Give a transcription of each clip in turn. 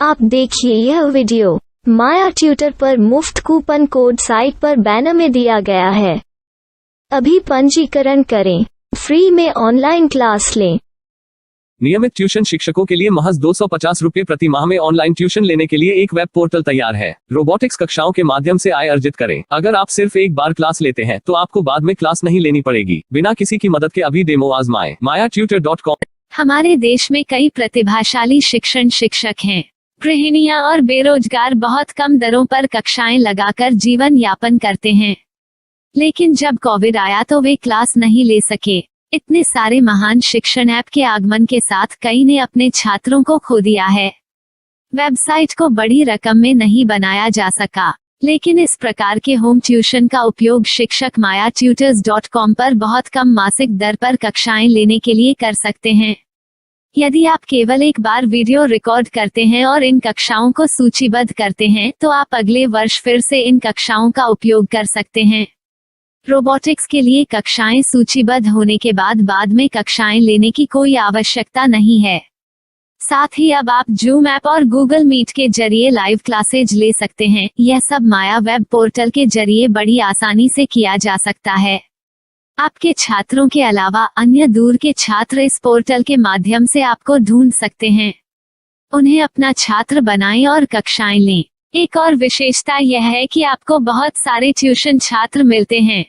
आप देखिए यह वीडियो माया ट्यूटर पर मुफ्त कूपन कोड साइट पर बैनर में दिया गया है। अभी पंजीकरण करें, फ्री में ऑनलाइन क्लास लें। नियमित ट्यूशन शिक्षकों के लिए महज 250 रुपये प्रति माह में ऑनलाइन ट्यूशन लेने के लिए एक वेब पोर्टल तैयार है। रोबोटिक्स कक्षाओं के माध्यम से आय अर्जित करें। अगर आप सिर्फ एक बार क्लास लेते हैं तो आपको बाद में क्लास नहीं लेनी पड़ेगी। बिना किसी की मदद के अभी डेमो आजमाएं। mayatutor.com। हमारे देश में कई प्रतिभाशाली शिक्षण शिक्षक हैं। गृहिणियां और बेरोजगार बहुत कम दरों पर कक्षाएं लगाकर जीवन यापन करते हैं, लेकिन जब कोविड आया तो वे क्लास नहीं ले सके। इतने सारे महान शिक्षण ऐप के आगमन के साथ कई ने अपने छात्रों को खो दिया है। वेबसाइट को बड़ी रकम में नहीं बनाया जा सका, लेकिन इस प्रकार के होम ट्यूशन का उपयोग शिक्षक mayatutors.com पर बहुत कम मासिक दर पर कक्षाएं लेने के लिए कर सकते हैं। यदि आप केवल एक बार वीडियो रिकॉर्ड करते हैं और इन कक्षाओं को सूचीबद्ध करते हैं तो आप अगले वर्ष फिर से इन कक्षाओं का उपयोग कर सकते हैं। रोबोटिक्स के लिए कक्षाएं सूचीबद्ध होने के बाद में कक्षाएं लेने की कोई आवश्यकता नहीं है। साथ ही अब आप जूम ऐप और गूगल मीट के जरिए लाइव क्लासेज ले सकते हैं। यह सब माया वेब पोर्टल के जरिए बड़ी आसानी से किया जा सकता है। आपके छात्रों के अलावा अन्य दूर के छात्र इस पोर्टल के माध्यम से आपको ढूंढ सकते हैं। उन्हें अपना छात्र बनाएं और कक्षाएं लें। एक और विशेषता यह है कि आपको बहुत सारे ट्यूशन छात्र मिलते हैं।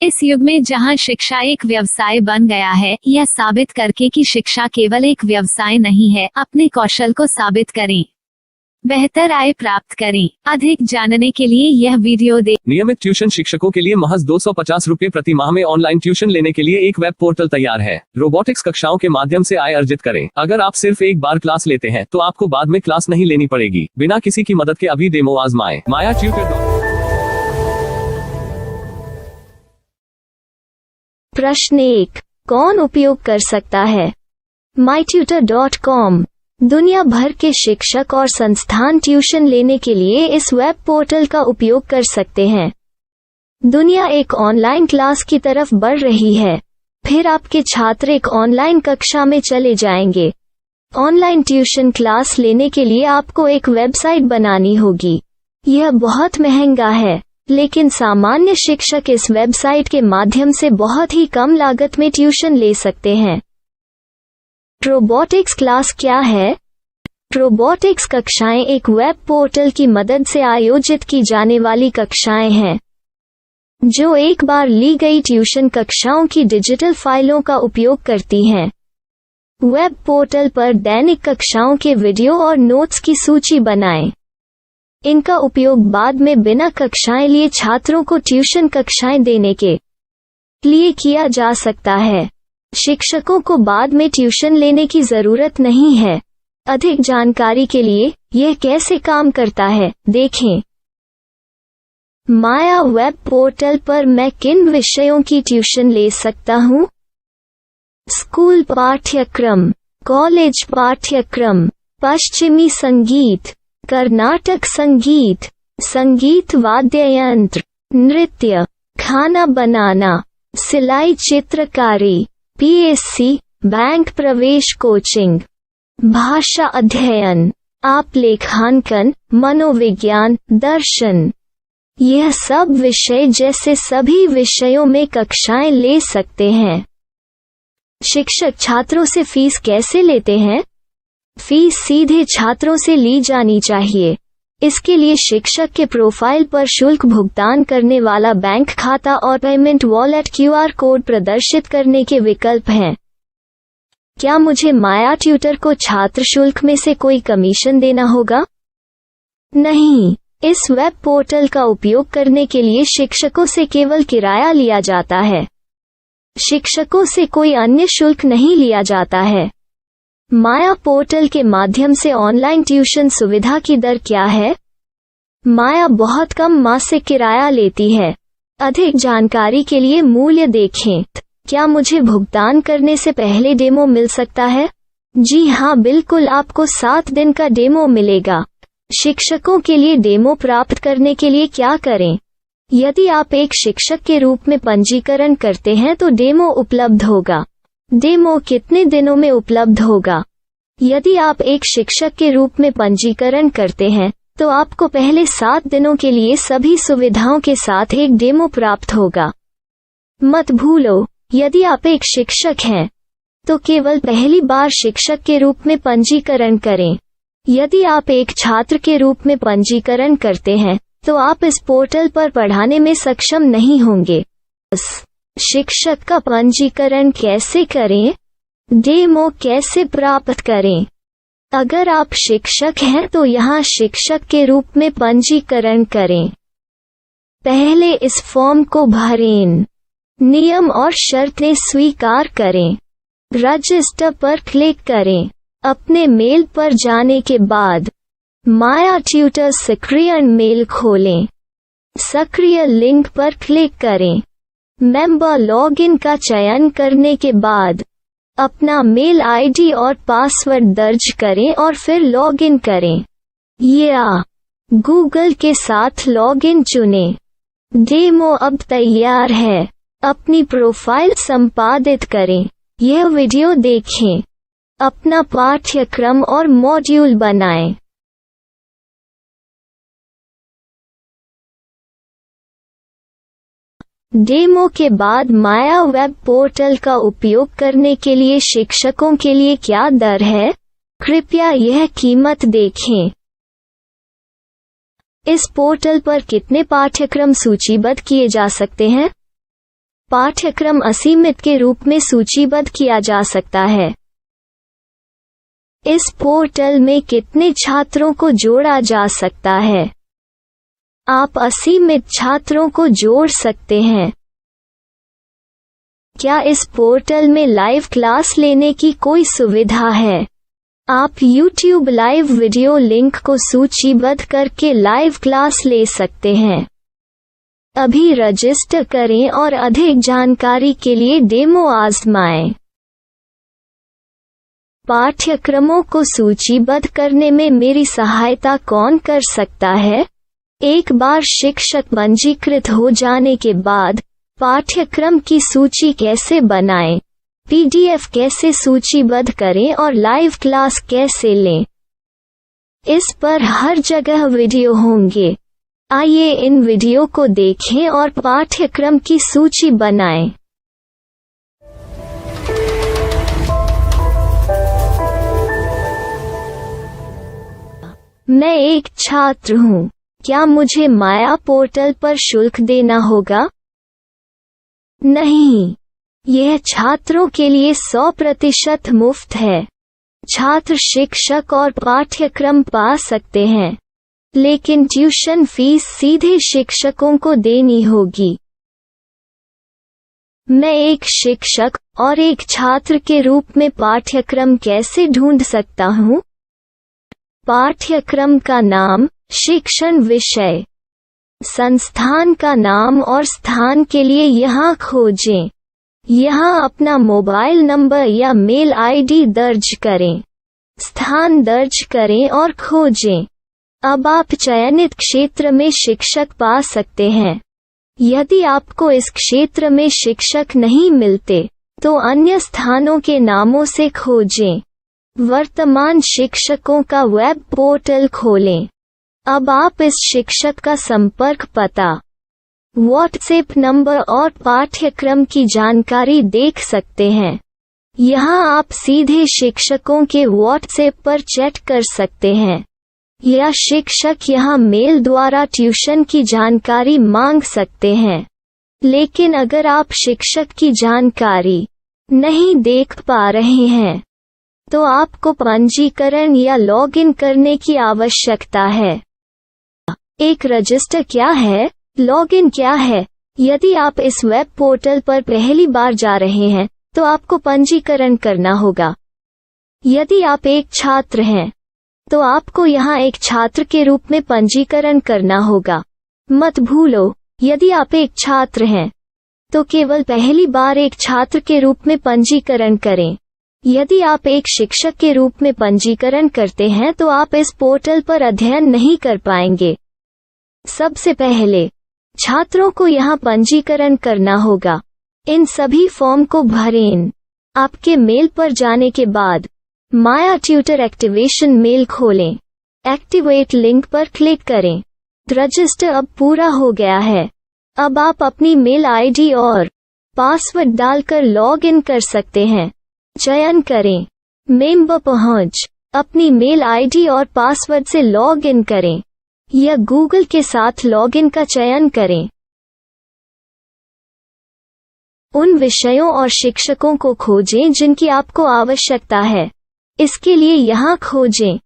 इस युग में जहां शिक्षा एक व्यवसाय बन गया है, यह साबित करके कि शिक्षा केवल एक व्यवसाय नहीं है, अपने कौशल को साबित करें, बेहतर आय प्राप्त करें। अधिक जानने के लिए यह वीडियो देखें। नियमित ट्यूशन शिक्षकों के लिए महज 250 रुपये प्रति माह में ऑनलाइन ट्यूशन लेने के लिए एक वेब पोर्टल तैयार है। रोबोटिक्स कक्षाओं के माध्यम से आय अर्जित करें। अगर आप सिर्फ एक बार क्लास लेते हैं तो आपको बाद में क्लास नहीं लेनी पड़ेगी। बिना किसी की मदद के अभी डेमो आजमाएं। mayatutor। प्रश्न 1, कौन उपयोग कर सकता है? mytutor.com। दुनिया भर के शिक्षक और संस्थान ट्यूशन लेने के लिए इस वेब पोर्टल का उपयोग कर सकते हैं। दुनिया एक ऑनलाइन क्लास की तरफ बढ़ रही है, फिर आपके छात्र एक ऑनलाइन कक्षा में चले जाएंगे। ऑनलाइन ट्यूशन क्लास लेने के लिए आपको एक वेबसाइट बनानी होगी। यह बहुत महंगा है, लेकिन सामान्य शिक्षक इस वेबसाइट के माध्यम से बहुत ही कम लागत में ट्यूशन ले सकते हैं। रोबोटिक्स क्लास क्या है? रोबोटिक्स कक्षाएं एक वेब पोर्टल की मदद से आयोजित की जाने वाली कक्षाएं हैं, जो एक बार ली गई ट्यूशन कक्षाओं की डिजिटल फाइलों का उपयोग करती हैं। वेब पोर्टल पर दैनिक कक्षाओं के वीडियो और नोट्स की सूची बनाएं। इनका उपयोग बाद में बिना कक्षाएं लिए छात्रों को ट्यूशन कक्षाएं देने के लिए किया जा सकता है। शिक्षकों को बाद में ट्यूशन लेने की जरूरत नहीं है। अधिक जानकारी के लिए यह कैसे काम करता है देखें। माया वेब पोर्टल पर मैं किन विषयों की ट्यूशन ले सकता हूँ? स्कूल पाठ्यक्रम, कॉलेज पाठ्यक्रम, पश्चिमी संगीत, कर्नाटक संगीत, संगीत वाद्य यंत्र, नृत्य, खाना बनाना, सिलाई चित्रकारी, पीएससी, बैंक प्रवेश कोचिंग, भाषा अध्ययन, आप लेखांकन, मनोविज्ञान, दर्शन। यह सब विषय जैसे सभी विषयों में कक्षाएं ले सकते हैं। शिक्षक छात्रों से फीस कैसे लेते हैं? फीस सीधे छात्रों से ली जानी चाहिए। इसके लिए शिक्षक के प्रोफाइल पर शुल्क भुगतान करने वाला बैंक खाता और पेमेंट वॉलेट QR कोड प्रदर्शित करने के विकल्प हैं। क्या मुझे माया ट्यूटर को छात्र शुल्क में से कोई कमीशन देना होगा? नहीं, इस वेब पोर्टल का उपयोग करने के लिए शिक्षकों से केवल किराया लिया जाता है। शिक्षकों से कोई अन्य शुल्क नहीं लिया जाता है। माया पोर्टल के माध्यम से ऑनलाइन ट्यूशन सुविधा की दर क्या है? माया बहुत कम मासिक किराया लेती है। अधिक जानकारी के लिए मूल्य देखें। क्या मुझे भुगतान करने से पहले डेमो मिल सकता है? जी हाँ, बिल्कुल, आपको 7 दिन का डेमो मिलेगा। शिक्षकों के लिए डेमो प्राप्त करने के लिए क्या करें? यदि आप एक शिक्षक के रूप में पंजीकरण करते हैं तो डेमो उपलब्ध होगा। डेमो कितने दिनों में उपलब्ध होगा? यदि आप एक शिक्षक के रूप में पंजीकरण करते हैं तो आपको पहले 7 दिनों के लिए सभी सुविधाओं के साथ एक डेमो प्राप्त होगा। मत भूलो, यदि आप एक शिक्षक हैं तो केवल पहली बार शिक्षक के रूप में पंजीकरण करें। यदि आप एक छात्र के रूप में पंजीकरण करते हैं तो आप इस पोर्टल पर पढ़ाने में सक्षम नहीं होंगे। शिक्षक का पंजीकरण कैसे करें? डेमो कैसे प्राप्त करें? अगर आप शिक्षक हैं तो यहाँ शिक्षक के रूप में पंजीकरण करें। पहले इस फॉर्म को भरें। नियम और शर्तें स्वीकार करें। रजिस्टर पर क्लिक करें। अपने मेल पर जाने के बाद माया ट्यूटर सक्रिय मेल खोलें। सक्रिय लिंक पर क्लिक करें। मेंबर लॉगिन का चयन करने के बाद अपना मेल आईडी और पासवर्ड दर्ज करें और फिर लॉगिन करें या गूगल के साथ लॉगिन चुनें। डेमो अब तैयार है। अपनी प्रोफाइल संपादित करें। यह वीडियो देखें। अपना पाठ्यक्रम और मॉड्यूल बनाएं। डेमो के बाद माया वेब पोर्टल का उपयोग करने के लिए शिक्षकों के लिए क्या दर है? कृपया यह कीमत देखें। इस पोर्टल पर कितने पाठ्यक्रम सूचीबद्ध किए जा सकते हैं? पाठ्यक्रम असीमित के रूप में सूचीबद्ध किया जा सकता है। इस पोर्टल में कितने छात्रों को जोड़ा जा सकता है? आप असीमित छात्रों को जोड़ सकते हैं। क्या इस पोर्टल में लाइव क्लास लेने की कोई सुविधा है? आप YouTube लाइव वीडियो लिंक को सूचीबद्ध करके लाइव क्लास ले सकते हैं। अभी रजिस्टर करें और अधिक जानकारी के लिए डेमो आजमाएं। पाठ्यक्रमों को सूचीबद्ध करने में मेरी सहायता कौन कर सकता है? एक बार शिक्षक पंजीकृत हो जाने के बाद पाठ्यक्रम की सूची कैसे बनाएं, PDF कैसे सूचीबद्ध करें और लाइव क्लास कैसे लें, इस पर हर जगह वीडियो होंगे। आइए इन वीडियो को देखें और पाठ्यक्रम की सूची बनाएं। मैं एक छात्र हूँ। क्या मुझे माया पोर्टल पर शुल्क देना होगा? नहीं, यह छात्रों के लिए 100% मुफ्त है। छात्र शिक्षक और पाठ्यक्रम पा सकते हैं, लेकिन ट्यूशन फीस सीधे शिक्षकों को देनी होगी। मैं एक शिक्षक और एक छात्र के रूप में पाठ्यक्रम कैसे ढूंढ सकता हूँ? पाठ्यक्रम का नाम, शिक्षण विषय, संस्थान का नाम और स्थान के लिए यहाँ खोजें। यहाँ अपना मोबाइल नंबर या मेल आईडी दर्ज करें। स्थान दर्ज करें और खोजें। अब आप चयनित क्षेत्र में शिक्षक पा सकते हैं। यदि आपको इस क्षेत्र में शिक्षक नहीं मिलते तो अन्य स्थानों के नामों से खोजें। वर्तमान शिक्षकों का वेब पोर्टल खोलें। अब आप इस शिक्षक का संपर्क पता, व्हाट्सएप नंबर और पाठ्यक्रम की जानकारी देख सकते हैं। यहाँ आप सीधे शिक्षकों के व्हाट्सएप पर चैट कर सकते हैं या शिक्षक यहाँ मेल द्वारा ट्यूशन की जानकारी मांग सकते हैं। लेकिन अगर आप शिक्षक की जानकारी नहीं देख पा रहे हैं तो आपको पंजीकरण या लॉगिन करने की आवश्यकता है। एक रजिस्टर क्या है? लॉगिन क्या है? यदि आप इस वेब पोर्टल पर पहली बार जा रहे हैं तो आपको पंजीकरण करना होगा। यदि आप एक छात्र हैं तो आपको यहाँ एक छात्र के रूप में पंजीकरण करना होगा। मत भूलो, यदि आप एक छात्र हैं तो केवल पहली बार एक छात्र के रूप में पंजीकरण करें। यदि आप एक शिक्षक के रूप में पंजीकरण करते हैं तो आप इस पोर्टल पर अध्ययन नहीं कर पाएंगे। सबसे पहले छात्रों को यहाँ पंजीकरण करना होगा। इन सभी फॉर्म को भरें। आपके मेल पर जाने के बाद माया ट्यूटर एक्टिवेशन मेल खोलें। एक्टिवेट लिंक पर क्लिक करें। रजिस्टर अब पूरा हो गया है। अब आप अपनी मेल आईडी और पासवर्ड डालकर लॉग इन कर सकते हैं। चयन करें मेंबर पहुंच। अपनी मेल आईडी और पासवर्ड से लॉग इन करें या गूगल के साथ लॉग इन का चयन करें। उन विषयों और शिक्षकों को खोजें जिनकी आपको आवश्यकता है। इसके लिए यहाँ खोजें